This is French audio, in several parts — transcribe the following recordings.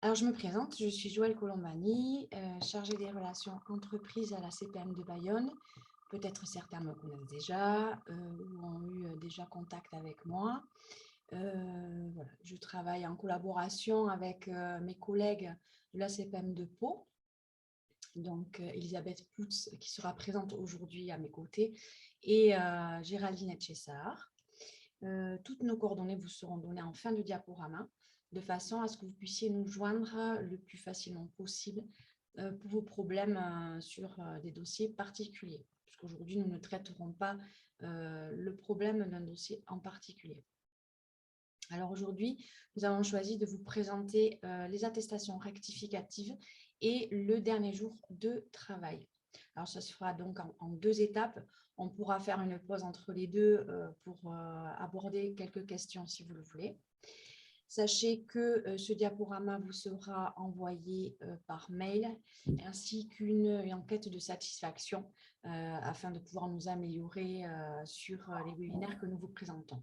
Alors, je me présente, je suis Joëlle Colombani, chargée des relations entreprises à la CPM de Bayonne. Peut-être certains me connaissent déjà ou ont eu déjà contact avec moi. Voilà, je travaille en collaboration avec mes collègues de la CPM de Pau, donc Elisabeth Putz qui sera présente aujourd'hui à mes côtés et Géraldine Etchessar. Toutes nos coordonnées vous seront données en fin de diaporama, de façon à ce que vous puissiez nous joindre le plus facilement possible pour vos problèmes sur des dossiers particuliers. Puisqu'aujourd'hui, nous ne traiterons pas le problème d'un dossier en particulier. Alors aujourd'hui, nous avons choisi de vous présenter les attestations rectificatives et le dernier jour de travail. Alors, ça se fera donc en deux étapes. On pourra faire une pause entre les deux pour aborder quelques questions si vous le voulez. Sachez que ce diaporama vous sera envoyé par mail ainsi qu'une enquête de satisfaction afin de pouvoir nous améliorer sur les webinaires que nous vous présentons.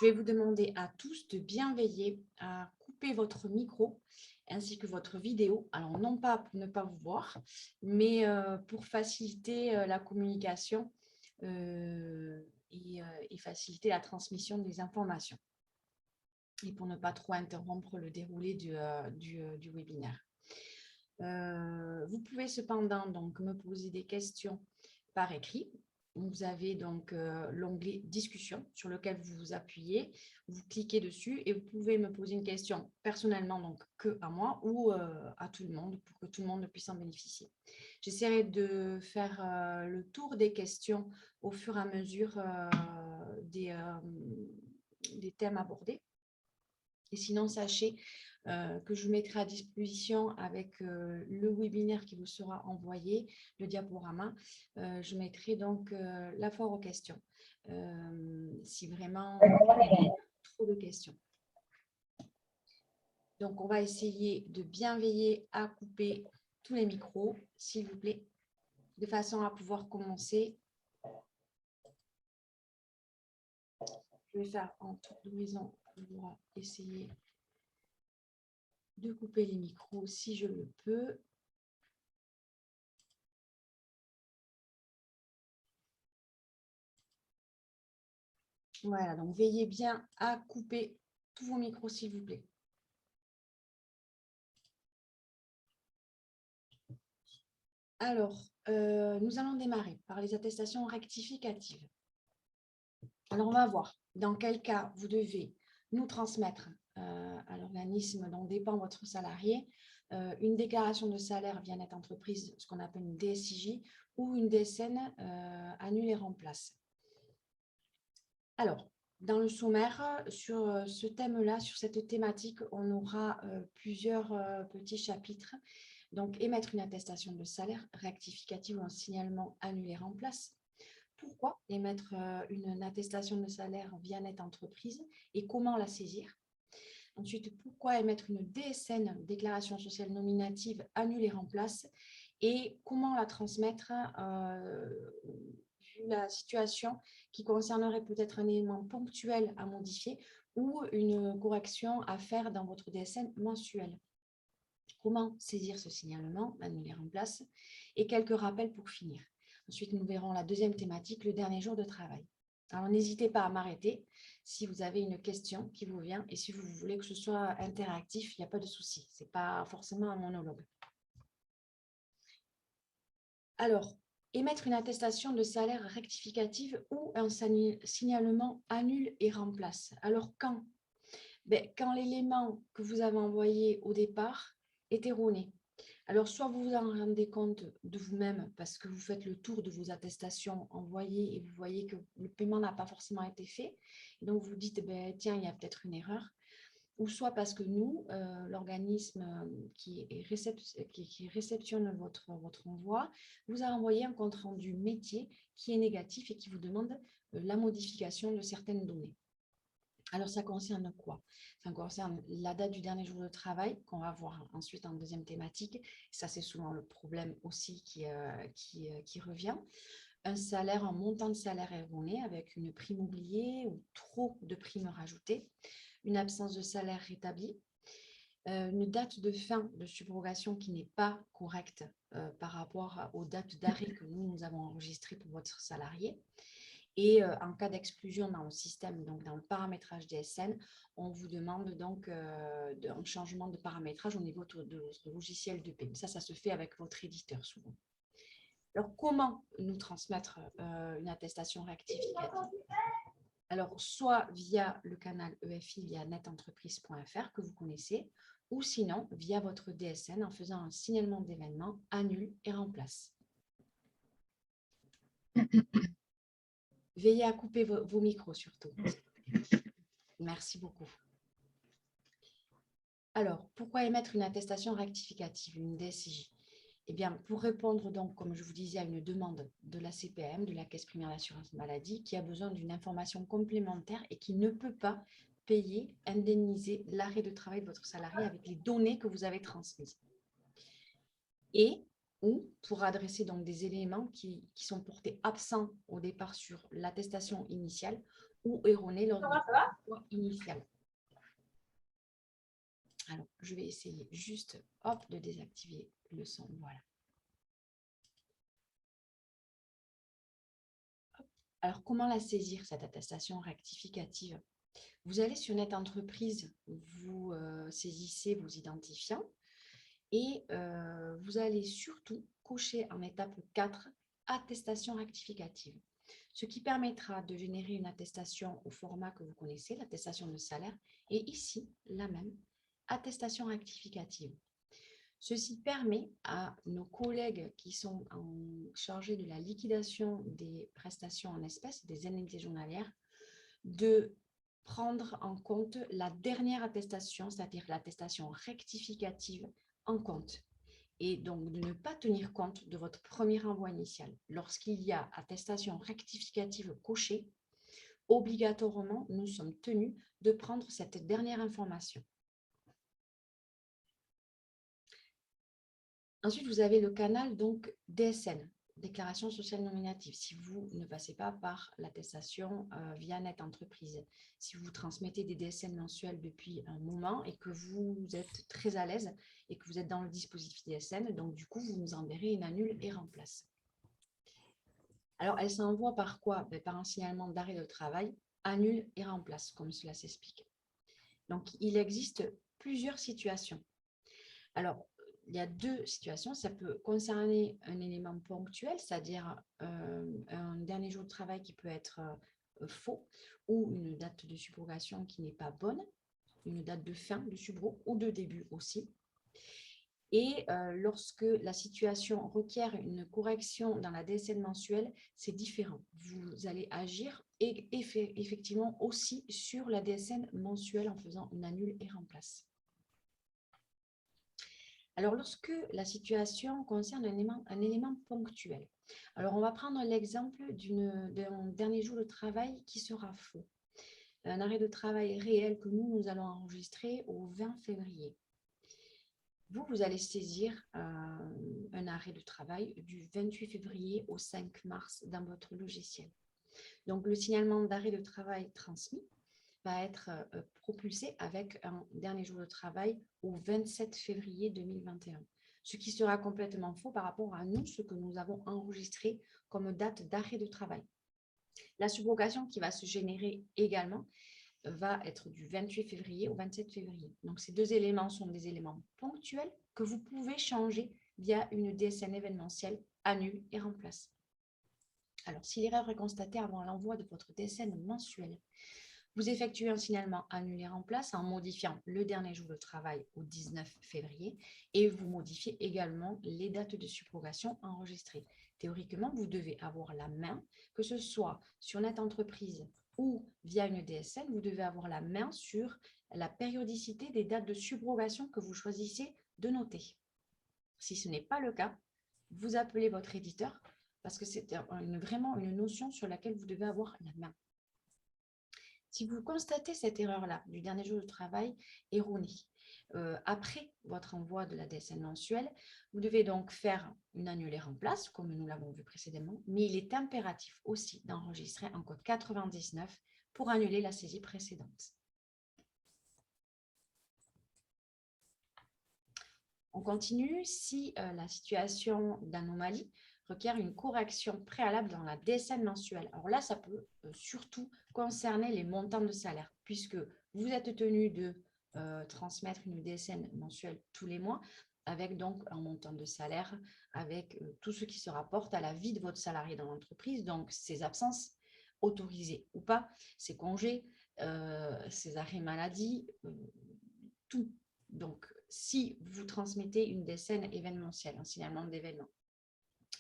Je vais vous demander à tous de bien veiller à couper votre micro ainsi que votre vidéo. Alors, non pas pour ne pas vous voir, mais pour faciliter la communication et faciliter la transmission des informations et pour ne pas trop interrompre le déroulé du webinaire. Vous pouvez cependant donc me poser des questions par écrit. Vous avez donc l'onglet discussion sur lequel vous vous appuyez, vous cliquez dessus et vous pouvez me poser une question personnellement, donc que à moi ou à tout le monde pour que tout le monde puisse en bénéficier. J'essaierai de faire le tour des questions au fur et à mesure des thèmes abordés. Et sinon, sachez que je vous mettrai à disposition avec le webinaire qui vous sera envoyé, le diaporama. Je mettrai donc la foire aux questions, si vraiment il y a trop de questions. Donc, on va essayer de bien veiller à couper tous les micros, s'il vous plaît, de façon à pouvoir commencer. Je vais faire en tour d'horizon pour essayer de couper les micros si je le peux. Voilà, donc veillez bien à couper tous vos micros, s'il vous plaît. Alors, nous allons démarrer par les attestations rectificatives. Alors, on va voir dans quel cas vous devez nous transmettre à l'organisme dont dépend votre salarié une déclaration de salaire bien-être entreprise, ce qu'on appelle une DSIJ, ou une DSN annule et remplace. Alors, dans le sommaire, sur ce thème-là, sur cette thématique, on aura plusieurs petits chapitres. Donc, émettre une attestation de salaire rectificative ou un signalement annulé remplace. Pourquoi émettre une attestation de salaire bien-être entreprise et comment la saisir? Ensuite, pourquoi émettre une DSN, déclaration sociale nominative, annulée remplace et comment la transmettre vu la situation qui concernerait peut-être un élément ponctuel à modifier ou une correction à faire dans votre DSN mensuel. Comment saisir ce signalement, annulé remplace et quelques rappels pour finir. Ensuite, nous verrons la deuxième thématique, le dernier jour de travail. Alors, n'hésitez pas à m'arrêter si vous avez une question qui vous vient et si vous voulez que ce soit interactif, il n'y a pas de souci. Ce n'est pas forcément un monologue. Alors, émettre une attestation de salaire rectificative ou un signalement annule et remplace. Alors, quand? Quand l'élément que vous avez envoyé au départ est erroné. Alors, soit vous vous en rendez compte de vous-même parce que vous faites le tour de vos attestations envoyées et vous voyez que le paiement n'a pas forcément été fait. Et donc, vous dites, tiens, il y a peut-être une erreur. Ou soit parce que nous, l'organisme qui réceptionne votre envoi, vous a envoyé un compte-rendu métier qui est négatif et qui vous demande la modification de certaines données. Alors, ça concerne quoi? Ça concerne la date du dernier jour de travail, qu'on va voir ensuite en deuxième thématique. Ça, c'est souvent le problème aussi qui revient. Un salaire, un montant de salaire erroné avec une prime oubliée ou trop de primes rajoutées. Une absence de salaire rétablie. Une date de fin de subrogation qui n'est pas correcte par rapport aux dates d'arrêt que nous avons enregistrées pour votre salarié. Et en cas d'exclusion dans le système, donc dans le paramétrage DSN, on vous demande donc un changement de paramétrage au niveau de votre logiciel de paie. Ça se fait avec votre éditeur souvent. Alors, comment nous transmettre une attestation rectificative? Alors, soit via le canal EFI, via netentreprise.fr que vous connaissez, ou sinon via votre DSN en faisant un signalement d'événement, annule et remplace. Veillez à couper vos micros surtout. Merci beaucoup. Alors, pourquoi émettre une attestation rectificative, une DSIJ? Eh bien, pour répondre donc, comme je vous disais, à une demande de la CPAM, de la Caisse primaire d'assurance maladie, qui a besoin d'une information complémentaire et qui ne peut pas payer, indemniser l'arrêt de travail de votre salarié avec les données que vous avez transmises. Et ou pour adresser donc des éléments qui sont portés absents au départ sur l'attestation initiale ou erronés lors du point initial. Alors, je vais essayer juste de désactiver le son. Voilà. Alors, comment la saisir, cette attestation rectificative? Vous allez sur Net Entreprise, vous saisissez vos identifiants et vous allez surtout cocher en étape 4, attestation rectificative. Ce qui permettra de générer une attestation au format que vous connaissez, l'attestation de salaire, et ici, la même, attestation rectificative. Ceci permet à nos collègues qui sont chargés de la liquidation des prestations en espèces, des indemnités journalières, de prendre en compte la dernière attestation, c'est-à-dire l'attestation rectificative en compte. Et donc de ne pas tenir compte de votre premier envoi initial. Lorsqu'il y a attestation rectificative cochée, obligatoirement, nous sommes tenus de prendre cette dernière information. Ensuite, vous avez le canal donc DSN, déclaration sociale nominative, si vous ne passez pas par l'attestation via Net Entreprise. Si vous transmettez des DSN mensuels depuis un moment et que vous êtes très à l'aise et que vous êtes dans le dispositif DSN, donc du coup, vous nous enverrez une annule et remplace. Alors, elle s'envoie par quoi? Par un signalement d'arrêt de travail, annule et remplace, comme cela s'explique. Donc, il existe plusieurs situations. Alors, il y a deux situations. Ça peut concerner un élément ponctuel, c'est-à-dire un dernier jour de travail qui peut être faux ou une date de subrogation qui n'est pas bonne, une date de fin de subro ou de début aussi. Et lorsque la situation requiert une correction dans la DSN mensuelle, c'est différent. Vous allez agir et effectivement aussi sur la DSN mensuelle en faisant une annule et remplace. Alors, lorsque la situation concerne un élément ponctuel, alors on va prendre l'exemple d'un dernier jour de travail qui sera faux. Un arrêt de travail réel que nous allons enregistrer au 20 février. Vous allez saisir un arrêt de travail du 28 février au 5 mars dans votre logiciel. Donc, le signalement d'arrêt de travail transmis va être propulsé avec un dernier jour de travail au 27 février 2021, ce qui sera complètement faux par rapport à nous, ce que nous avons enregistré comme date d'arrêt de travail. La subrogation qui va se générer également va être du 28 février au 27 février. Donc, ces deux éléments sont des éléments ponctuels que vous pouvez changer via une DSN événementielle, annule et remplace. Alors, si l'erreur est constatée avant l'envoi de votre DSN mensuel, vous effectuez un signalement annulé remplace en modifiant le dernier jour de travail au 19 février et vous modifiez également les dates de subrogation enregistrées. Théoriquement, vous devez avoir la main, que ce soit sur Net Entreprise ou via une DSN, vous devez avoir la main sur la périodicité des dates de subrogation que vous choisissez de noter. Si ce n'est pas le cas, vous appelez votre éditeur parce que c'est vraiment une notion sur laquelle vous devez avoir la main. Si vous constatez cette erreur-là du dernier jour de travail erronée, après votre envoi de la DSN mensuelle, vous devez donc faire une annulée remplace, comme nous l'avons vu précédemment, mais il est impératif aussi d'enregistrer un code 99 pour annuler la saisie précédente. On continue si la situation d'anomalie requiert une correction préalable dans la DSN mensuelle. Alors là, ça peut surtout concerner les montants de salaire, puisque vous êtes tenu de transmettre une DSN mensuelle tous les mois, avec donc un montant de salaire, avec tout ce qui se rapporte à la vie de votre salarié dans l'entreprise, donc ses absences autorisées ou pas, ses congés, ses arrêts maladie, tout. Donc, si vous transmettez une DSN événementielle, un signalement d'événement,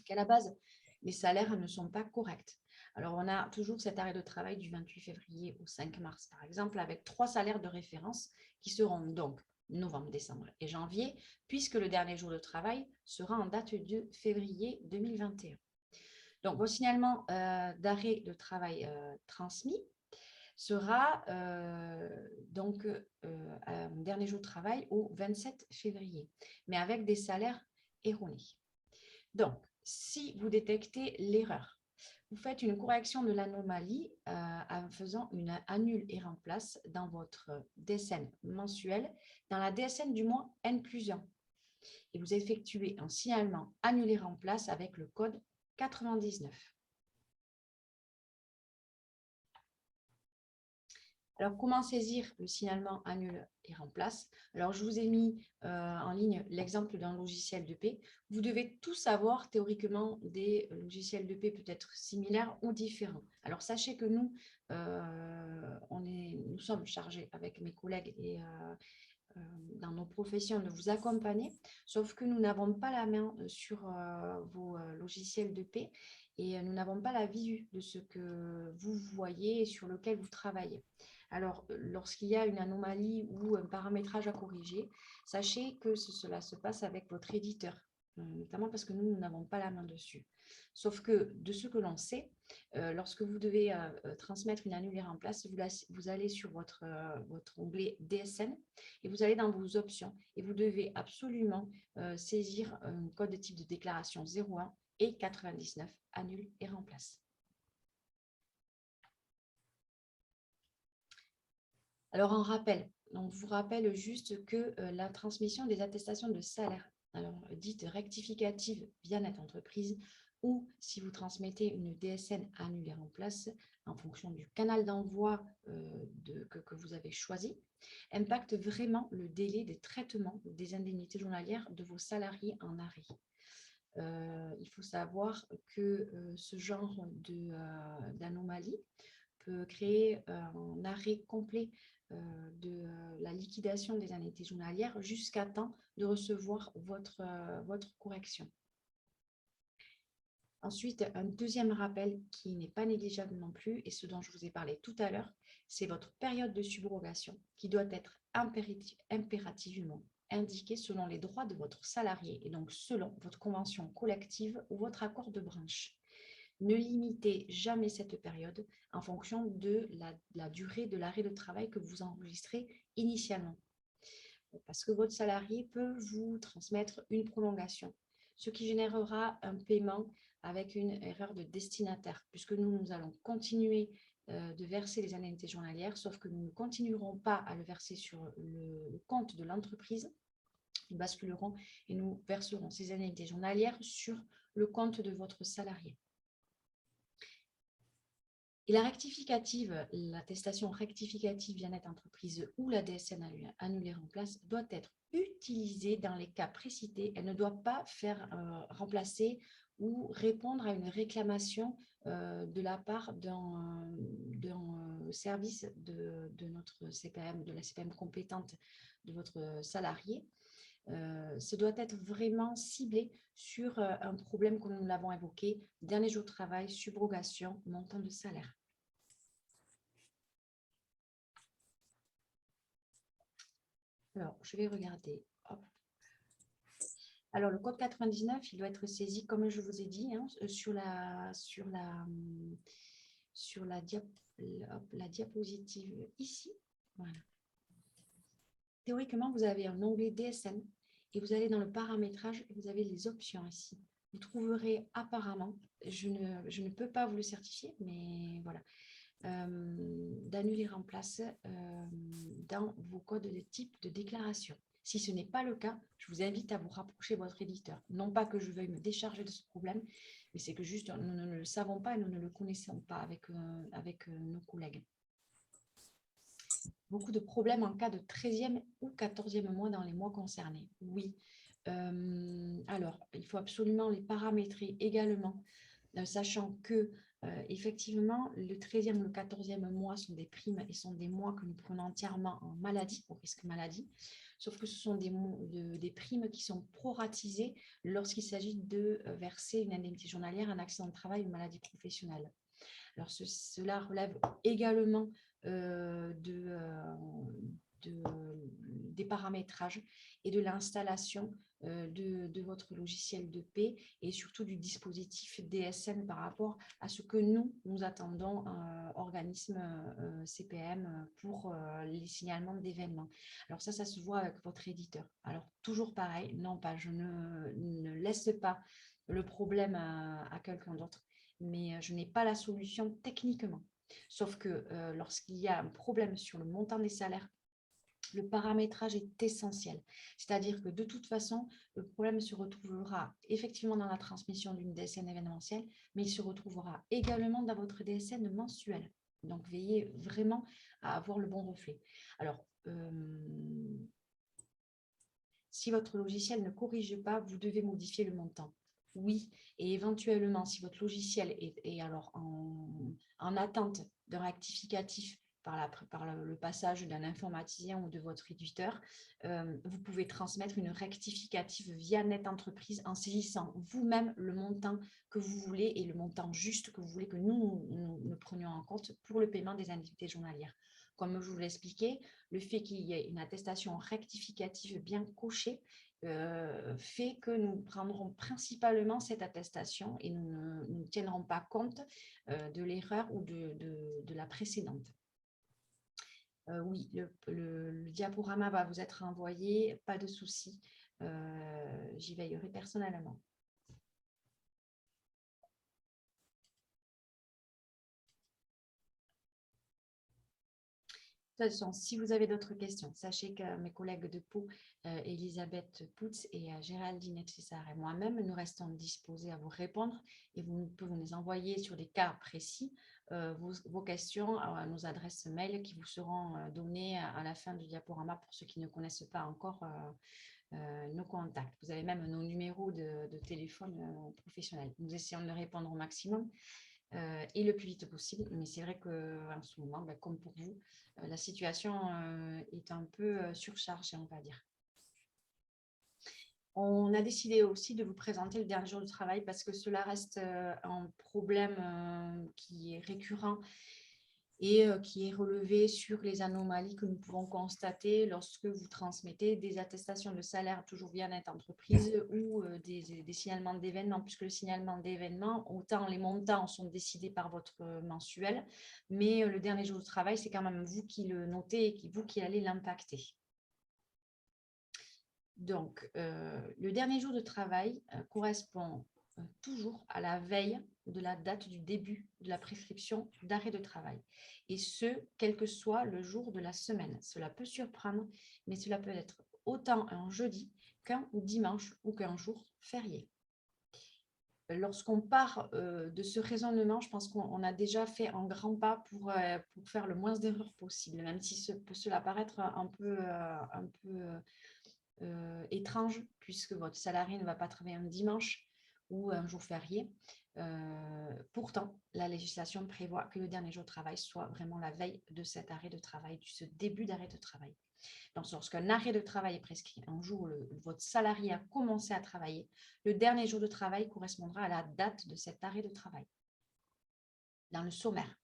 qu'à la base, les salaires ne sont pas corrects. Alors, on a toujours cet arrêt de travail du 28 février au 5 mars, par exemple, avec 3 salaires de référence qui seront donc novembre, décembre et janvier, puisque le dernier jour de travail sera en date de février 2021. Donc, vos signalements d'arrêt de travail transmis sera donc un dernier jour de travail au 27 février, mais avec des salaires erronés. Donc, si vous détectez l'erreur, vous faites une correction de l'anomalie en faisant une annule et remplace dans votre DSN mensuel, dans la DSN du mois N+1. Et vous effectuez un signalement annule et remplace avec le code 99. Alors, comment saisir le signalement annule et remplace? Alors, je vous ai mis en ligne l'exemple d'un logiciel de paie. Vous devez tout savoir théoriquement des logiciels de paie peut-être similaires ou différents. Alors, sachez que nous, nous sommes chargés avec mes collègues et dans nos professions de vous accompagner, sauf que nous n'avons pas la main sur vos logiciels de paie et nous n'avons pas la vue de ce que vous voyez et sur lequel vous travaillez. Alors, lorsqu'il y a une anomalie ou un paramétrage à corriger, sachez que cela se passe avec votre éditeur, notamment parce que nous n'avons pas la main dessus. Sauf que de ce que l'on sait, lorsque vous devez transmettre une annulée en place, vous allez sur votre onglet DSN et vous allez dans vos options et vous devez absolument saisir un code de type de déclaration 01 et 99, annule et remplace. Alors, en rappel, on vous rappelle juste que la transmission des attestations de salaire, alors dite rectificative bien-être entreprise, ou si vous transmettez une DSN annule et remplace en fonction du canal d'envoi que vous avez choisi, impacte vraiment le délai des traitements des indemnités journalières de vos salariés en arrêt. Il faut savoir que ce genre d'anomalie peut créer un arrêt complet de la liquidation des indemnités journalières jusqu'à temps de recevoir votre correction. Ensuite, un deuxième rappel qui n'est pas négligeable non plus, et ce dont je vous ai parlé tout à l'heure, c'est votre période de subrogation qui doit être impérativement indiquée selon les droits de votre salarié et donc selon votre convention collective ou votre accord de branche. Ne limitez jamais cette période en fonction de la durée de l'arrêt de travail que vous enregistrez initialement. Parce que votre salarié peut vous transmettre une prolongation, ce qui générera un paiement avec une erreur de destinataire, puisque nous allons continuer de verser les indemnités journalières, sauf que nous ne continuerons pas à le verser sur le compte de l'entreprise. Nous basculerons et nous verserons ces indemnités journalières sur le compte de votre salarié. Et la rectificative, l'attestation rectificative bien-être entreprise ou la DSN annulée remplace doit être utilisée dans les cas précités. Elle ne doit pas faire remplacer ou répondre à une réclamation de la part d'un service de notre CPM, de la CPM compétente de votre salarié. Ce doit être vraiment ciblé sur un problème comme nous l'avons évoqué, dernier jour de travail, subrogation, montant de salaire. Alors, je vais regarder. Hop. Alors, le code 99, il doit être saisi, comme je vous ai dit, hein, sur la diapositive ici. Voilà. Théoriquement, vous avez un onglet DSN et vous allez dans le paramétrage et vous avez les options ici. Vous trouverez apparemment, je ne peux pas vous le certifier, mais voilà, d'annuler remplace dans vos codes de type de déclaration. Si ce n'est pas le cas, je vous invite à vous rapprocher de votre éditeur. Non pas que je veuille me décharger de ce problème, mais c'est que juste nous ne le savons pas et nous ne le connaissons pas avec nos collègues. Beaucoup de problèmes en cas de 13e ou 14e mois dans les mois concernés. Oui. Alors, il faut absolument les paramétrer également, sachant que effectivement, le 13e ou le 14e mois sont des primes et sont des mois que nous prenons entièrement en maladie, au risque maladie, sauf que ce sont des primes qui sont proratisées lorsqu'il s'agit de verser une indemnité journalière, un accident de travail ou une maladie professionnelle. Alors, cela relève également des paramétrages et de l'installation de votre logiciel de paie et surtout du dispositif DSN par rapport à ce que nous attendons organisme CPM pour les signalements d'événements. Alors ça se voit avec votre éditeur. Alors toujours pareil, non pas, je ne laisse pas le problème à quelqu'un d'autre, mais je n'ai pas la solution techniquement. Sauf que lorsqu'il y a un problème sur le montant des salaires, le paramétrage est essentiel. C'est-à-dire que de toute façon, le problème se retrouvera effectivement dans la transmission d'une DSN événementielle, mais il se retrouvera également dans votre DSN mensuelle. Donc, veillez vraiment à avoir le bon reflet. Alors, si votre logiciel ne corrige pas, vous devez modifier le montant. Oui, et éventuellement, si votre logiciel est alors en attente d'un rectificatif par le passage d'un informaticien ou de votre éditeur, vous pouvez transmettre une rectificative via NetEntreprise en saisissant vous-même le montant que vous voulez et le montant juste que vous voulez que nous prenions en compte pour le paiement des indemnités journalières. Comme je vous l'ai expliqué, le fait qu'il y ait une attestation rectificative bien cochée fait que nous prendrons principalement cette attestation et nous ne tiendrons pas compte de l'erreur ou de la précédente. Oui, le diaporama va vous être envoyé, pas de souci, j'y veillerai personnellement. De toute façon, si vous avez d'autres questions, sachez que mes collègues de Pau, Elisabeth Poutz et Géraldine Etchissar et moi-même, nous restons disposés à vous répondre et vous pouvez nous envoyer sur des cas précis vos questions à nos adresses mail qui vous seront données à la fin du diaporama pour ceux qui ne connaissent pas encore nos contacts. Vous avez même nos numéros de téléphone professionnels. Nous essayons de répondre au maximum. Et le plus vite possible. Mais c'est vrai qu'en ce moment, comme pour vous, la situation est un peu surchargée, on va dire. On a décidé aussi de vous présenter le dernier jour de travail parce que cela reste un problème qui est récurrent et qui est relevé sur les anomalies que nous pouvons constater lorsque vous transmettez des attestations de salaire toujours via NetEntreprise ou des signalements d'événements, puisque le signalement d'événements, autant les montants sont décidés par votre mensuel, mais le dernier jour de travail, c'est quand même vous qui le notez et vous qui allez l'impacter. Donc, le dernier jour de travail correspond toujours à la veille de la date du début de la prescription d'arrêt de travail. Et ce, quel que soit le jour de la semaine. Cela peut surprendre, mais cela peut être autant un jeudi qu'un dimanche ou qu'un jour férié. Lorsqu'on part de ce raisonnement, je pense qu'on a déjà fait un grand pas pour faire le moins d'erreurs possible, même si cela peut paraître un peu étrange, puisque votre salarié ne va pas travailler un dimanche ou un jour férié. Pourtant, la législation prévoit que le dernier jour de travail soit vraiment la veille de cet arrêt de travail, de ce début d'arrêt de travail. Donc, lorsqu'un arrêt de travail est prescrit un jour où votre salarié a commencé à travailler, le dernier jour de travail correspondra à la date de cet arrêt de travail. Dans le sommaire,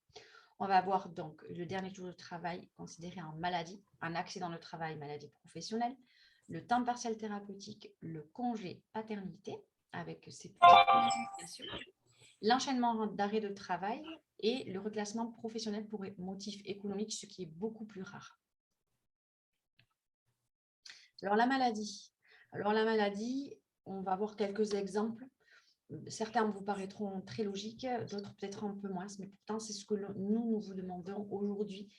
on va avoir donc le dernier jour de travail considéré en maladie, un accident de travail, maladie professionnelle, le temps partiel thérapeutique, le congé paternité, avec ses bien sûr, l'enchaînement d'arrêt de travail et le reclassement professionnel pour motif économique, ce qui est beaucoup plus rare. Alors, la maladie, on va voir quelques exemples. certains vous paraîtront très logiques, d'autres peut-être un peu moins, mais pourtant, c'est ce que nous vous demandons aujourd'hui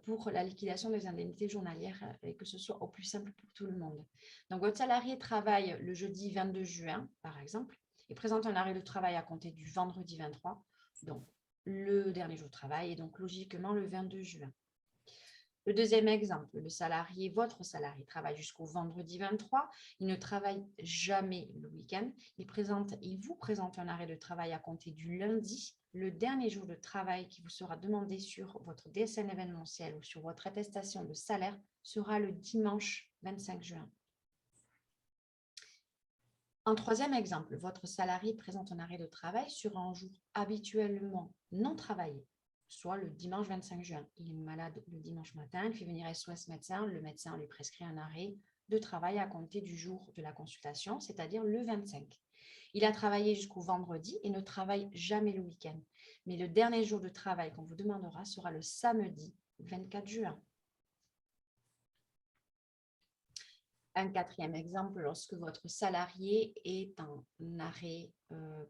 pour la liquidation des indemnités journalières et que ce soit au plus simple pour tout le monde. Donc, votre salarié travaille le jeudi 22 juin, par exemple, et présente un arrêt de travail à compter du vendredi 23, donc le dernier jour de travail, et donc logiquement le 22 juin. Le deuxième exemple, votre salarié travaille jusqu'au vendredi 23, il ne travaille jamais le week-end, il vous présente un arrêt de travail à compter du lundi, le dernier jour de travail qui vous sera demandé sur votre DSN événementiel ou sur votre attestation de salaire sera le dimanche 25 juin. Un troisième exemple, votre salarié présente un arrêt de travail sur un jour habituellement non travaillé, soit le dimanche 25 juin. Il est malade le dimanche matin, il fait venir SOS médecin, le médecin lui prescrit un arrêt de travail à compter du jour de la consultation, c'est-à-dire le 25. Il a travaillé jusqu'au vendredi et ne travaille jamais le week-end. Mais le dernier jour de travail qu'on vous demandera sera le samedi 24 juin. Un quatrième exemple, lorsque votre salarié est en arrêt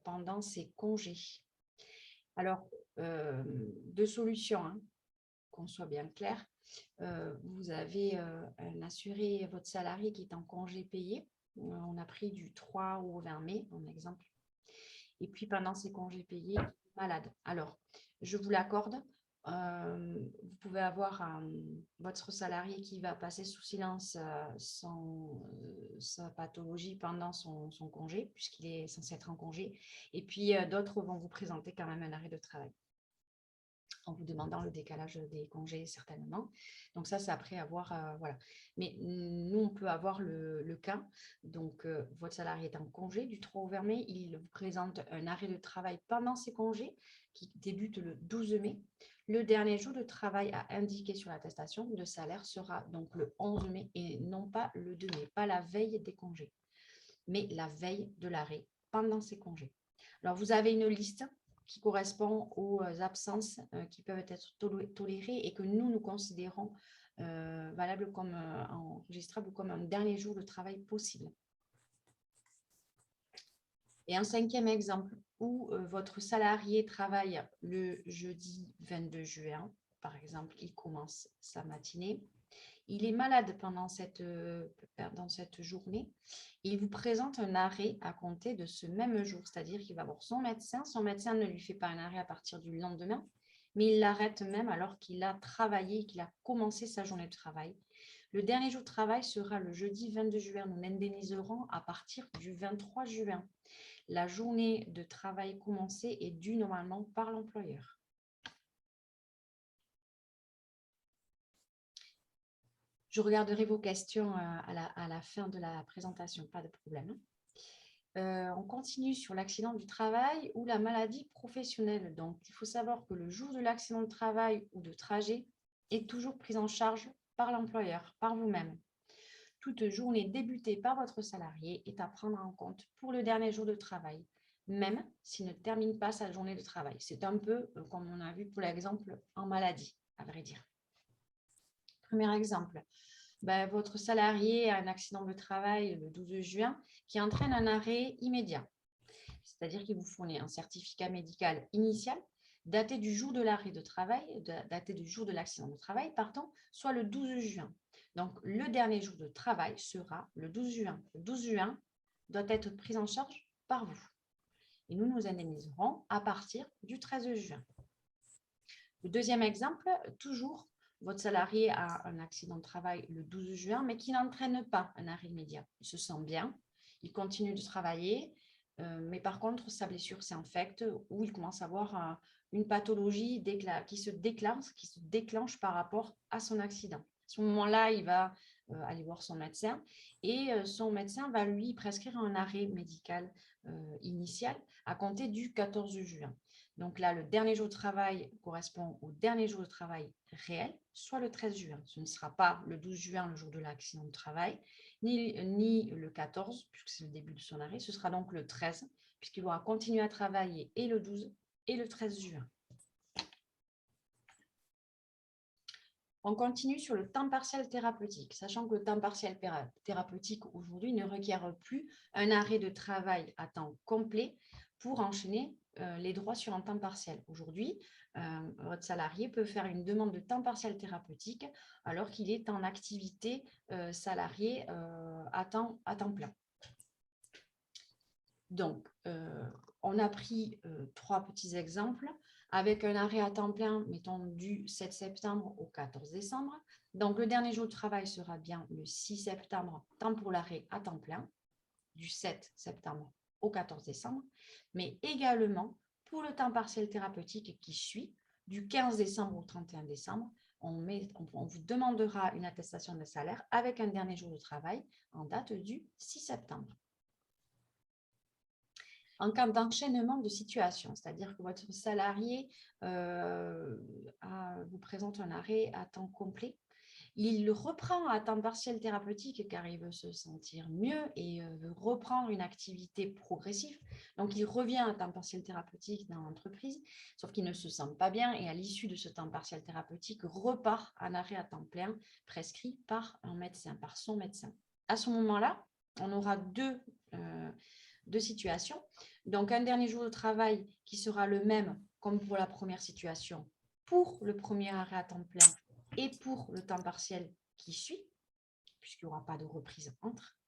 pendant ses congés. Alors, deux solutions, hein, qu'on soit bien clair. Vous avez un assuré, votre salarié qui est en congé payé. On a pris du 3 au 20 mai, en exemple. Et puis, pendant ces congés payés, il est malade. Alors, je vous l'accorde, vous pouvez avoir votre salarié qui va passer sous silence sa pathologie pendant son congé, puisqu'il est censé être en congé. Et puis, d'autres vont vous présenter quand même un arrêt de travail en vous demandant le décalage des congés certainement. Donc ça, c'est après avoir, voilà. Mais nous, on peut avoir le cas. Donc, votre salarié est en congé du 3 au 20 mai. Il vous présente un arrêt de travail pendant ses congés qui débute le 12 mai. Le dernier jour de travail à indiquer sur l'attestation de salaire sera donc le 11 mai et non pas le 2 mai, pas la veille des congés, mais la veille de l'arrêt pendant ses congés. Alors, vous avez une liste qui correspond aux absences qui peuvent être tolérées et que nous considérons valables comme enregistrables comme un dernier jour de travail possible. Et un cinquième exemple où votre salarié travaille le jeudi 22 juin, par exemple, il commence sa matinée. Il est malade pendant cette journée. Il vous présente un arrêt à compter de ce même jour, c'est-à-dire qu'il va voir son médecin. Son médecin ne lui fait pas un arrêt à partir du lendemain, mais il l'arrête même alors qu'il a travaillé, qu'il a commencé sa journée de travail. Le dernier jour de travail sera le jeudi 22 juin. Nous l'indemniserons à partir du 23 juin. La journée de travail commencée est due normalement par l'employeur. Je regarderai vos questions à la fin de la présentation, pas de problème. On continue sur l'accident du travail ou la maladie professionnelle. Donc, il faut savoir que le jour de l'accident de travail ou de trajet est toujours pris en charge par l'employeur, par vous-même. Toute journée débutée par votre salarié est à prendre en compte pour le dernier jour de travail, même s'il ne termine pas sa journée de travail. C'est un peu comme on a vu pour l'exemple en maladie, à vrai dire. Premier exemple, votre salarié a un accident de travail le 12 juin qui entraîne un arrêt immédiat. C'est-à-dire qu'il vous fournit un certificat médical initial daté du jour de l'arrêt de travail, daté du jour de l'accident de travail, soit le 12 juin. Donc, le dernier jour de travail sera le 12 juin. Le 12 juin doit être pris en charge par vous. Et nous nous indemniserons à partir du 13 juin. Le deuxième exemple, toujours, votre salarié a un accident de travail le 12 juin, mais qui n'entraîne pas un arrêt immédiat. Il se sent bien, il continue de travailler, mais par contre, sa blessure s'infecte ou il commence à avoir une pathologie qui se déclenche par rapport à son accident. À ce moment-là, il va aller voir son médecin et son médecin va lui prescrire un arrêt médical initial à compter du 14 juin. Donc là, le dernier jour de travail correspond au dernier jour de travail réel, soit le 13 juin. Ce ne sera pas le 12 juin, le jour de l'accident de travail, ni le 14, puisque c'est le début de son arrêt. Ce sera donc le 13, puisqu'il aura continué à travailler et le 12 et le 13 juin. On continue sur le temps partiel thérapeutique, sachant que le temps partiel thérapeutique aujourd'hui ne requiert plus un arrêt de travail à temps complet pour enchaîner les droits sur un temps partiel. Aujourd'hui, votre salarié peut faire une demande de temps partiel thérapeutique alors qu'il est en activité salariée à temps plein. Donc, on a pris 3 petits exemples avec un arrêt à temps plein, mettons du 7 septembre au 14 décembre. Donc, le dernier jour de travail sera bien le 6 septembre, tant pour l'arrêt à temps plein, du 7 septembre au 14 décembre, mais également pour le temps partiel thérapeutique qui suit, du 15 décembre au 31 décembre, on vous demandera une attestation de salaire avec un dernier jour de travail en date du 6 septembre. En cas d'enchaînement de situation, c'est-à-dire que votre salarié vous présente un arrêt à temps complet, il reprend à temps partiel thérapeutique car il veut se sentir mieux et veut reprendre une activité progressive. Donc, il revient à temps partiel thérapeutique dans l'entreprise, sauf qu'il ne se sent pas bien et à l'issue de ce temps partiel thérapeutique, repart en arrêt à temps plein prescrit par un médecin, par son médecin. À ce moment-là, on aura deux situations. Donc, un dernier jour de travail qui sera le même comme pour la première situation pour le premier arrêt à temps plein et pour le temps partiel qui suit, puisqu'il n'y aura pas de reprise entre.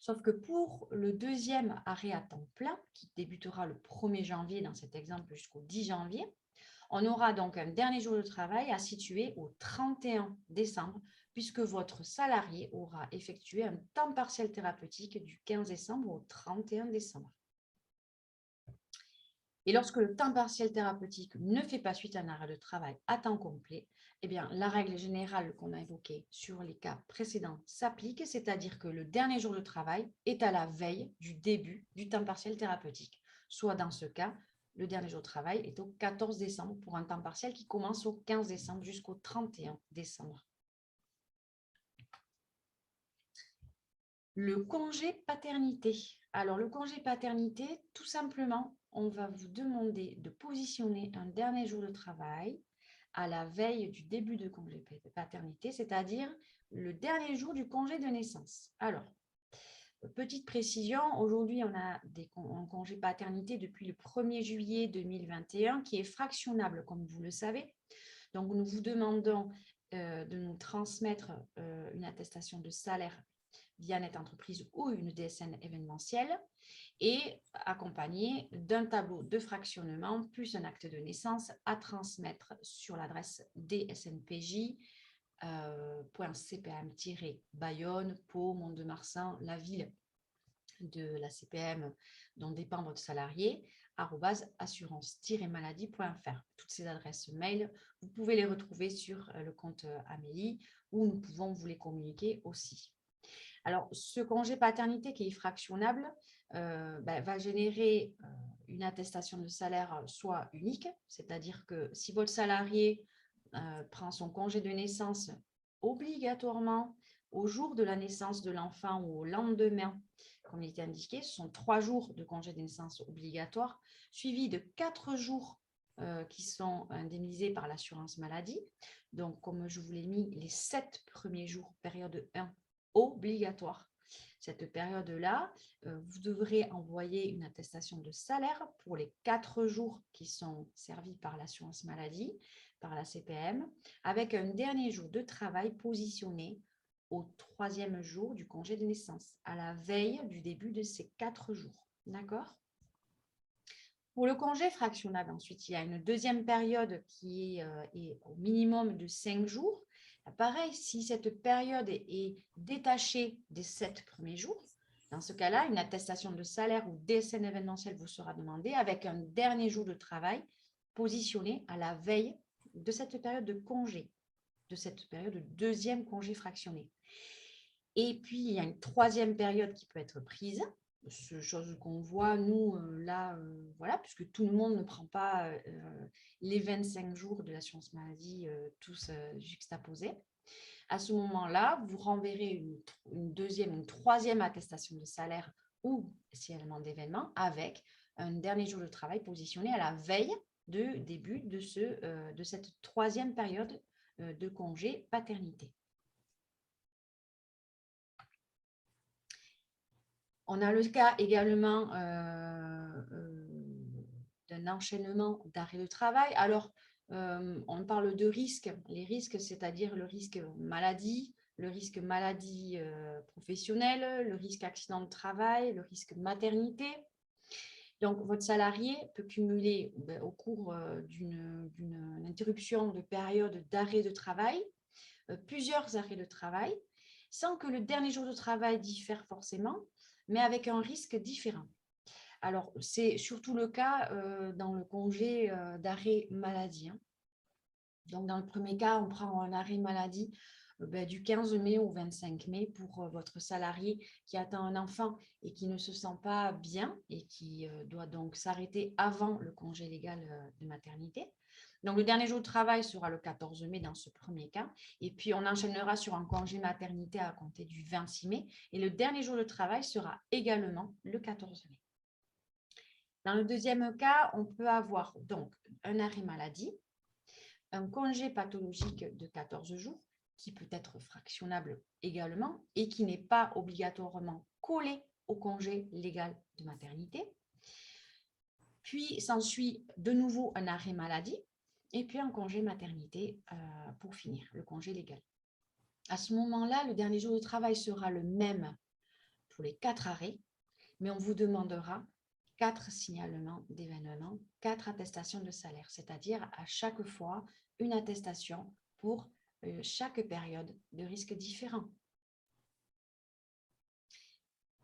Sauf que pour le deuxième arrêt à temps plein, qui débutera le 1er janvier dans cet exemple jusqu'au 10 janvier, on aura donc un dernier jour de travail à situer au 31 décembre, puisque votre salarié aura effectué un temps partiel thérapeutique du 15 décembre au 31 décembre. Et lorsque le temps partiel thérapeutique ne fait pas suite à un arrêt de travail à temps complet, eh bien, la règle générale qu'on a évoquée sur les cas précédents s'applique, c'est-à-dire que le dernier jour de travail est à la veille du début du temps partiel thérapeutique. Soit dans ce cas, le dernier jour de travail est au 14 décembre pour un temps partiel qui commence au 15 décembre jusqu'au 31 décembre. Le congé paternité. Alors, le congé paternité, tout simplement, on va vous demander de positionner un dernier jour de travail à la veille du début de congé paternité, c'est-à-dire le dernier jour du congé de naissance. Alors, petite précision, aujourd'hui, on a un congé paternité depuis le 1er juillet 2021 qui est fractionnable, comme vous le savez. Donc, nous vous demandons de nous transmettre une attestation de salaire via Net Entreprise ou une DSN événementielle et accompagné d'un tableau de fractionnement plus un acte de naissance à transmettre sur l'adresse dsnpj.cpm-bayonne, Pau, Mont-de-Marsan, la ville de la CPM dont dépend votre salarié, @assurance-maladie.fr. Toutes ces adresses mail, vous pouvez les retrouver sur le compte Amélie où nous pouvons vous les communiquer aussi. Alors, ce congé paternité qui est fractionnable va générer une attestation de salaire soit unique, c'est-à-dire que si votre salarié prend son congé de naissance obligatoirement au jour de la naissance de l'enfant ou au lendemain, comme il était indiqué, ce sont 3 jours de congé de naissance obligatoire, suivis de 4 jours qui sont indemnisés par l'assurance maladie. Donc, comme je vous l'ai mis, les 7 premiers jours, période 1, obligatoire. Cette période-là, vous devrez envoyer une attestation de salaire pour les 4 jours qui sont servis par l'assurance maladie, par la CPM, avec un dernier jour de travail positionné au 3e jour du congé de naissance, à la veille du début de ces 4 jours. D'accord ? Pour le congé fractionnable, ensuite, il y a une deuxième période qui est au minimum de 5 jours. Pareil, si cette période est détachée des 7 premiers jours, dans ce cas-là, une attestation de salaire ou DSN événementiel vous sera demandée avec un dernier jour de travail positionné à la veille de cette période de congé, de cette période de deuxième congé fractionné. Et puis, il y a une 3e période qui peut être prise, chose qu'on voit, nous, là, voilà, puisque tout le monde ne prend pas les 25 jours de l'assurance maladie tous juxtaposés. À ce moment-là, vous renverrez une 3e attestation de salaire ou signalement d'événement avec un dernier jour de travail positionné à la veille de début de cette 3e période de congé paternité. On a le cas également d'un enchaînement d'arrêt de travail. Alors, on parle de risques. Les risques, c'est-à-dire le risque maladie, le risque maladie professionnelle, le risque accident de travail, le risque maternité. Donc, votre salarié peut cumuler au cours d'une interruption de période d'arrêt de travail, plusieurs arrêts de travail, sans que le dernier jour de travail diffère forcément, mais avec un risque différent. Alors, c'est surtout le cas dans le congé d'arrêt maladie. Hein. Donc, dans le premier cas, on prend un arrêt maladie du 15 mai au 25 mai pour votre salarié qui attend un enfant et qui ne se sent pas bien et qui doit donc s'arrêter avant le congé légal de maternité. Donc, le dernier jour de travail sera le 14 mai dans ce premier cas. Et puis, on enchaînera sur un congé maternité à compter du 26 mai. Et le dernier jour de travail sera également le 14 mai. Dans le deuxième cas, on peut avoir donc un arrêt maladie, un congé pathologique de 14 jours, qui peut être fractionnable également et qui n'est pas obligatoirement collé au congé légal de maternité. Puis s'ensuit de nouveau un arrêt maladie et puis un congé maternité pour finir, le congé légal. À ce moment-là, le dernier jour de travail sera le même pour les 4 arrêts, mais on vous demandera 4 signalements d'événements, 4 attestations de salaire, c'est-à-dire à chaque fois une attestation pour chaque période de risque différent.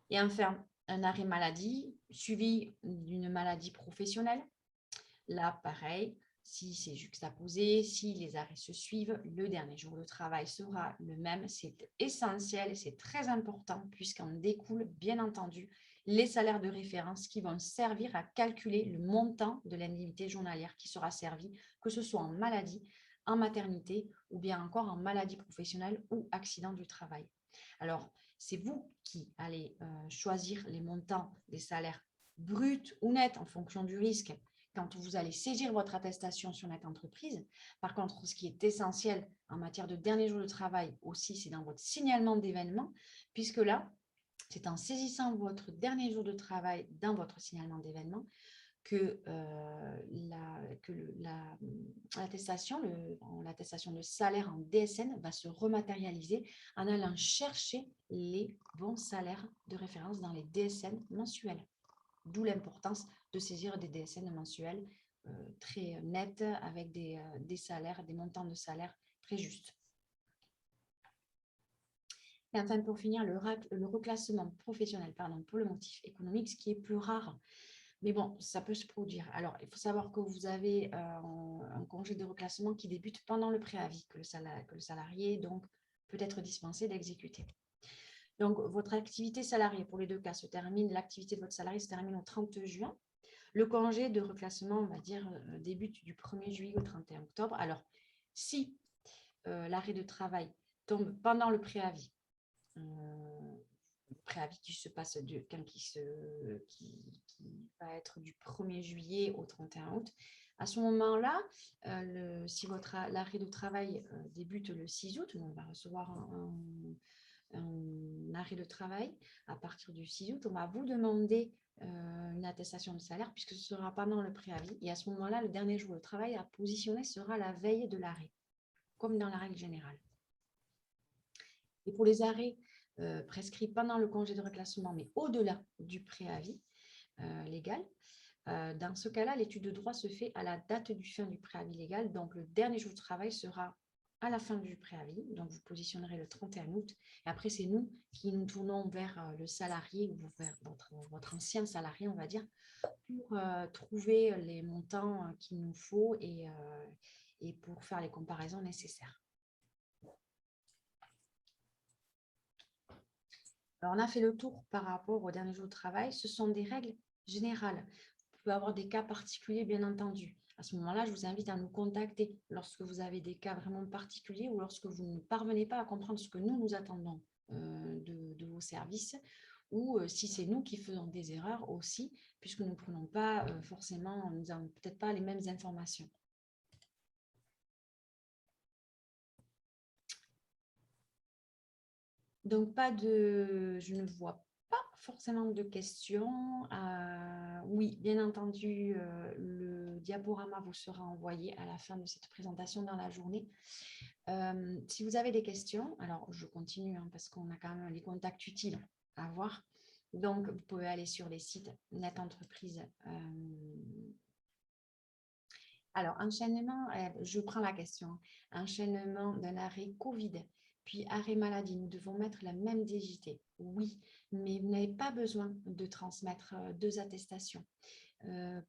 Et enfin, un arrêt maladie suivi d'une maladie professionnelle. Là, pareil, si c'est juxtaposé, si les arrêts se suivent, le dernier jour de travail sera le même. C'est essentiel et c'est très important puisqu'en découle, bien entendu, les salaires de référence qui vont servir à calculer le montant de l'indemnité journalière qui sera servi, que ce soit en maladie, en maternité ou bien encore en maladie professionnelle ou accident du travail. Alors, c'est vous qui allez choisir les montants des salaires bruts ou nets en fonction du risque quand vous allez saisir votre attestation sur Net Entreprise. Par contre, ce qui est essentiel en matière de dernier jour de travail aussi, c'est dans votre signalement d'événement, puisque là, c'est en saisissant votre dernier jour de travail dans votre signalement d'événement que l'attestation de salaire en DSN va se rematérialiser en allant chercher les bons salaires de référence dans les DSN mensuels. D'où l'importance de saisir des DSN mensuels très nets avec des salaires, des montants de salaire très justes. Et enfin, pour finir, le reclassement professionnel pour le motif économique, ce qui est plus rare. Mais bon, ça peut se produire. Alors, il faut savoir que vous avez un congé de reclassement qui débute pendant le préavis que le salarié donc, peut être dispensé d'exécuter. Donc, votre activité salariée, pour les deux cas, l'activité de votre salarié se termine au 30 juin. Le congé de reclassement, on va dire, débute du 1er juillet au 31 octobre. Alors, si l'arrêt de travail tombe pendant le préavis qui se passe qui va être du 1er juillet au 31 août. À ce moment-là, si l'arrêt de travail débute le 6 août, on va recevoir un arrêt de travail à partir du 6 août, on va vous demander une attestation de salaire puisque ce sera pendant le préavis. Et à ce moment-là, le dernier jour de travail à positionner sera la veille de l'arrêt, comme dans la règle générale. Et pour les arrêts prescrits pendant le congé de reclassement, mais au-delà du préavis légal, dans ce cas-là, l'étude de droit se fait à la date du fin du préavis légal. Donc, le dernier jour de travail sera à la fin du préavis. Donc, vous positionnerez le 31 août. Et après, c'est nous qui nous tournons vers le salarié ou vers votre ancien salarié, on va dire, pour trouver les montants qu'il nous faut et pour faire les comparaisons nécessaires. Alors, on a fait le tour par rapport au dernier jour de travail. Ce sont des règles générales. Vous pouvez avoir des cas particuliers, bien entendu. À ce moment-là, je vous invite à nous contacter lorsque vous avez des cas vraiment particuliers ou lorsque vous ne parvenez pas à comprendre ce que nous attendons de vos services ou si c'est nous qui faisons des erreurs aussi, puisque nous ne prenons pas forcément, nous n'avons peut-être pas les mêmes informations. Donc, je ne vois pas forcément de questions. Oui, bien entendu, le diaporama vous sera envoyé à la fin de cette présentation dans la journée. Si vous avez des questions, alors je continue parce qu'on a quand même les contacts utiles à voir. Donc, vous pouvez aller sur les sites Net Entreprise. Alors, enchaînement, je prends la question. Enchaînement d'un arrêt Covid, puis arrêt maladie, nous devons mettre la même DGT. Oui, mais vous n'avez pas besoin de transmettre deux attestations,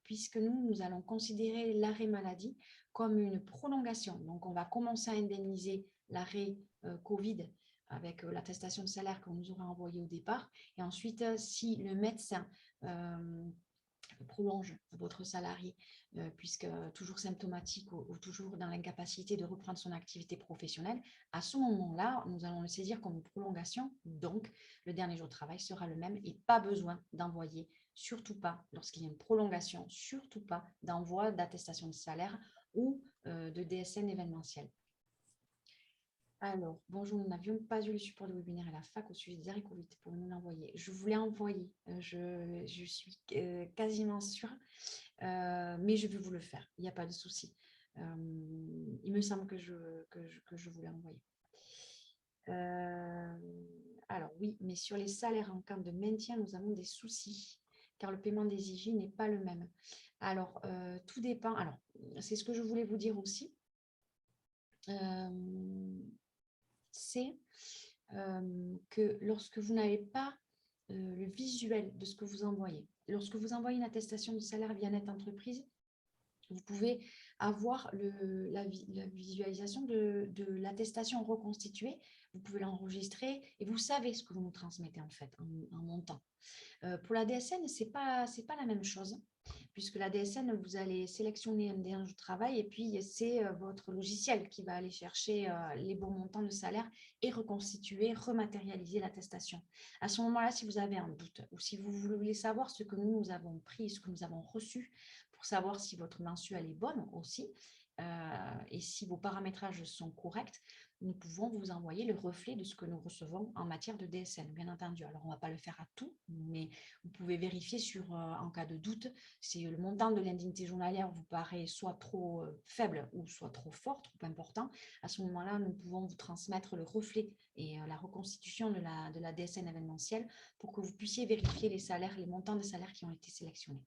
puisque nous allons considérer l'arrêt maladie comme une prolongation. Donc, on va commencer à indemniser l'arrêt Covid avec l'attestation de salaire qu'on nous aura envoyée au départ. Et ensuite, si le médecin prolonge votre salarié, puisque toujours symptomatique ou toujours dans l'incapacité de reprendre son activité professionnelle, à ce moment-là, nous allons le saisir comme une prolongation. Donc, le dernier jour de travail sera le même et pas besoin d'envoyer, surtout pas, lorsqu'il y a une prolongation, surtout pas d'envoi d'attestation de salaire ou de DSN événementiel. Alors, bonjour, nous n'avions pas eu le support de webinaire à la fac au sujet des arrêts Covid pour nous l'envoyer. Je voulais envoyer, je suis quasiment sûre, mais je vais vous le faire, il n'y a pas de souci. Il me semble que je vous l'ai envoyé. Alors oui, mais sur les salaires en cas de maintien, nous avons des soucis, car le paiement des IJ n'est pas le même. Alors, tout dépend. Alors, c'est ce que je voulais vous dire aussi. C'est que lorsque vous n'avez pas le visuel de ce que vous envoyez, lorsque vous envoyez une attestation de salaire via Net Entreprise, vous pouvez avoir la visualisation de l'attestation reconstituée, vous pouvez l'enregistrer et vous savez ce que vous nous transmettez en fait en montant. Pour la DSN, ce n'est pas la même chose, puisque la DSN, vous allez sélectionner un dernier jour de travail et puis c'est votre logiciel qui va aller chercher les bons montants de salaire et reconstituer, rematérialiser l'attestation. À ce moment-là, si vous avez un doute ou si vous voulez savoir ce que nous avons pris, ce que nous avons reçu, pour savoir si votre mensuelle est bonne aussi, et si vos paramétrages sont corrects, nous pouvons vous envoyer le reflet de ce que nous recevons en matière de DSN, bien entendu. Alors, on ne va pas le faire à tout, mais vous pouvez vérifier en cas de doute, si le montant de l'indemnité journalière vous paraît soit trop faible ou soit trop fort, trop important. À ce moment-là, nous pouvons vous transmettre le reflet et la reconstitution de la DSN événementielle pour que vous puissiez vérifier les salaires, les montants de salaires qui ont été sélectionnés.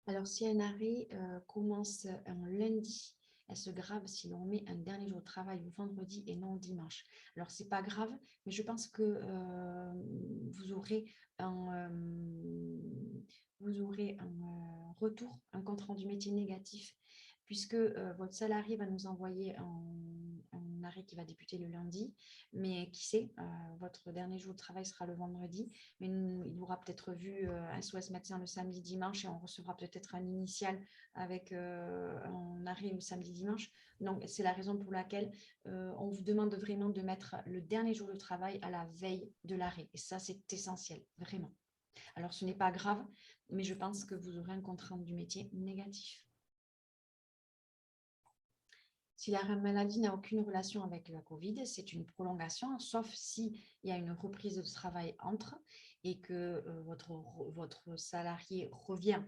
Alors, si un arrêt commence un lundi, est-ce grave si l'on met un dernier jour de travail au vendredi et non au dimanche? Alors, ce n'est pas grave, mais je pense que vous aurez un retour, un compte rendu métier négatif, puisque votre salarié va nous envoyer un arrêt qui va débuter le lundi, mais qui sait, votre dernier jour de travail sera le vendredi, mais il aura peut-être vu un SOS médecin le samedi, dimanche, et on recevra peut-être un initial avec un arrêt le samedi, dimanche. Donc, c'est la raison pour laquelle on vous demande vraiment de mettre le dernier jour de travail à la veille de l'arrêt. Et ça, c'est essentiel, vraiment. Alors, ce n'est pas grave, mais je pense que vous aurez un compte rendu métier négatif. Si la maladie n'a aucune relation avec la COVID, c'est une prolongation, sauf s'il y a une reprise de travail entre et que votre salarié revient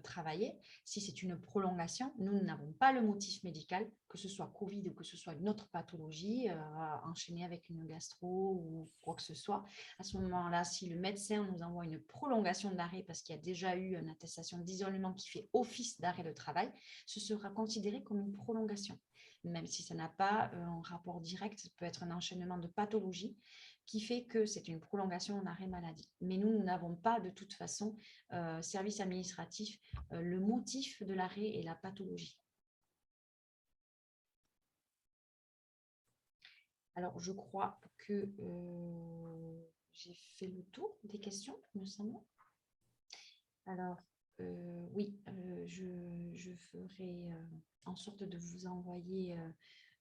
travailler. Si c'est une prolongation, nous n'avons pas le motif médical, que ce soit COVID ou que ce soit une autre pathologie, enchaînée avec une gastro ou quoi que ce soit. À ce moment-là, si le médecin nous envoie une prolongation d'arrêt parce qu'il y a déjà eu une attestation d'isolement qui fait office d'arrêt de travail, ce sera considéré comme une prolongation. Même si ça n'a pas un rapport direct, ça peut être un enchaînement de pathologies qui fait que c'est une prolongation en arrêt maladie. Mais nous n'avons pas de toute façon, service administratif, le motif de l'arrêt et la pathologie. Alors, je crois que j'ai fait le tour des questions, il me semble. Alors, oui, je ferai en sorte de vous envoyer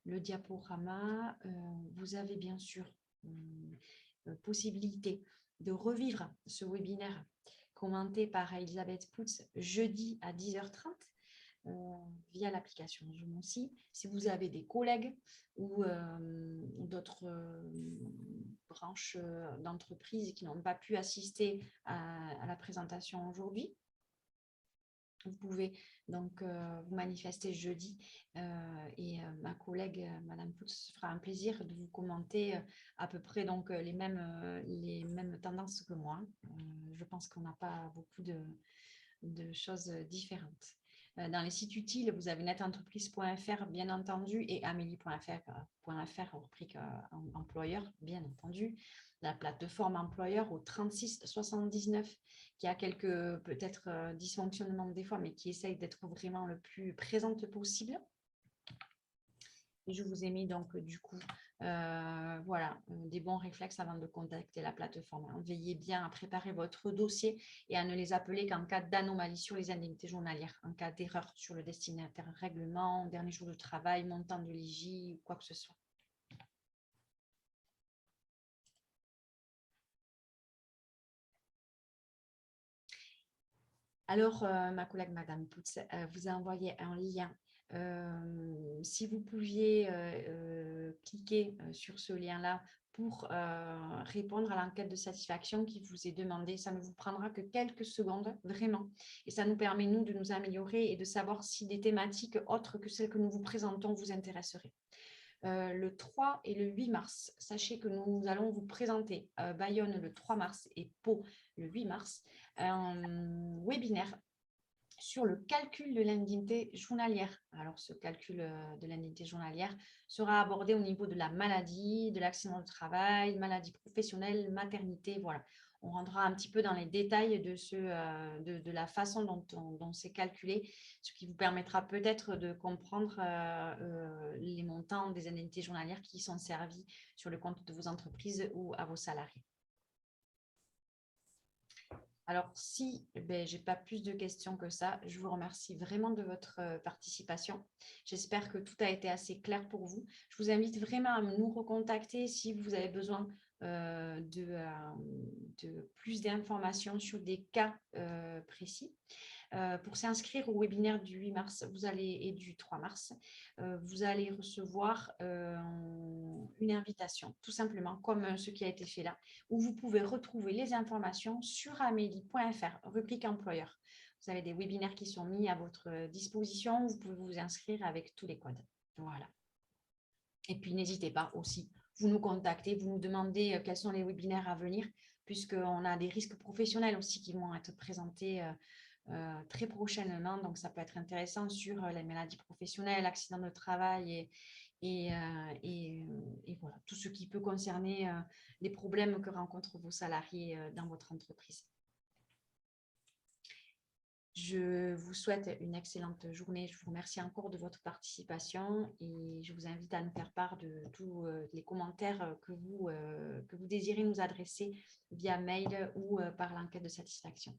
le diaporama. Vous avez bien sûr possibilité de revivre ce webinaire commenté par Elisabeth Poutz jeudi à 10h30 via l'application Zoom aussi. Si vous avez des collègues ou d'autres branches d'entreprise qui n'ont pas pu assister à la présentation aujourd'hui. Vous pouvez donc vous manifester jeudi et ma collègue, Madame Poux, se fera un plaisir de vous commenter à peu près donc, les mêmes tendances que moi. Je pense qu'on n'a pas beaucoup de choses différentes. Dans les sites utiles, vous avez netentreprise.fr, bien entendu, et amélie.fr, rubrique employeur, bien entendu. La plateforme employeur au 3679, qui a quelques peut-être dysfonctionnements des fois, mais qui essaye d'être vraiment le plus présente possible. Et je vous ai mis donc du coup, voilà, des bons réflexes avant de contacter la plateforme. Veillez bien à préparer votre dossier et à ne les appeler qu'en cas d'anomalie sur les indemnités journalières, en cas d'erreur sur le destinataire règlement, dernier jour de travail, montant de l'IJ ou quoi que ce soit. Alors, ma collègue Madame Putz vous a envoyé un lien. Si vous pouviez cliquer sur ce lien-là pour répondre à l'enquête de satisfaction qui vous est demandée, ça ne vous prendra que quelques secondes, vraiment. Et ça nous permet, nous, de nous améliorer et de savoir si des thématiques autres que celles que nous vous présentons vous intéresseraient. Le 3 et le 8 mars, sachez que nous allons vous présenter Bayonne le 3 mars et Pau le 8 mars, un webinaire sur le calcul de l'indemnité journalière. Alors, ce calcul de l'indemnité journalière sera abordé au niveau de la maladie, de l'accident de travail, maladie professionnelle, maternité, voilà. On rentrera un petit peu dans les détails de la façon dont c'est calculé, ce qui vous permettra peut-être de comprendre les montants des indemnités journalières qui sont servis sur le compte de vos entreprises ou à vos salariés. Alors, si je n'ai pas plus de questions que ça, je vous remercie vraiment de votre participation. J'espère que tout a été assez clair pour vous. Je vous invite vraiment à nous recontacter si vous avez besoin de plus d'informations sur des cas précis. Pour s'inscrire au webinaire du 8 mars et du 3 mars, vous allez recevoir une invitation, tout simplement, comme ce qui a été fait là, où vous pouvez retrouver les informations sur amélie.fr, rubrique employeur. Vous avez des webinaires qui sont mis à votre disposition. Vous pouvez vous inscrire avec tous les codes. Voilà. Et puis, n'hésitez pas aussi, vous nous contactez, vous nous demandez quels sont les webinaires à venir, puisqu'on a des risques professionnels aussi qui vont être présentés très prochainement. Donc, ça peut être intéressant sur les maladies professionnelles, accidents de travail et voilà, tout ce qui peut concerner les problèmes que rencontrent vos salariés dans votre entreprise. Je vous souhaite une excellente journée. Je vous remercie encore de votre participation et je vous invite à nous faire part de tous les commentaires que vous désirez nous adresser via mail ou par l'enquête de satisfaction.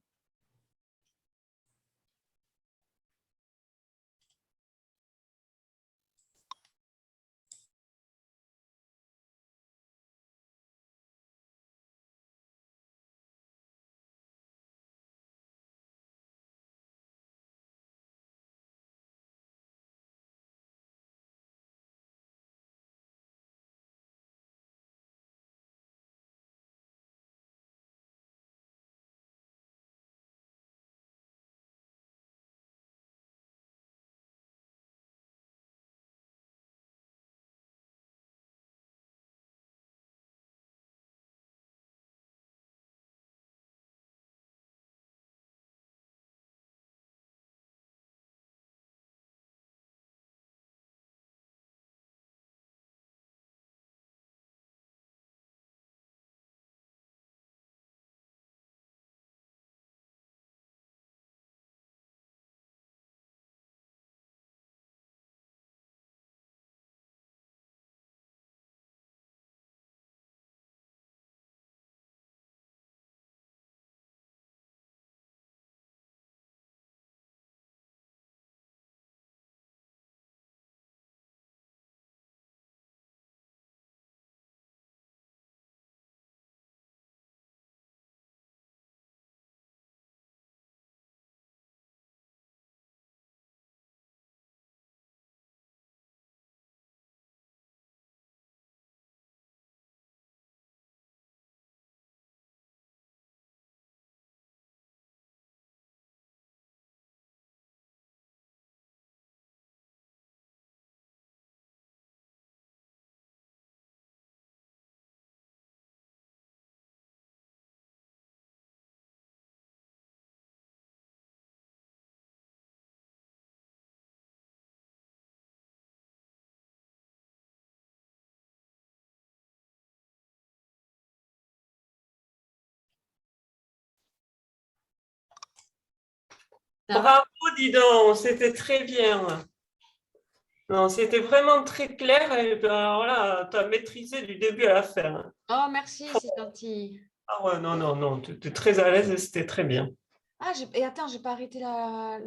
Ça va? Bravo, dis donc, c'était très bien. Non, c'était vraiment très clair et ben, alors là, tu as maîtrisé du début à la fin. Oh, merci, c'est gentil. Ah ouais, non, non, non, tu es très à l'aise et c'était très bien. Ah, et attends, j'ai pas arrêté la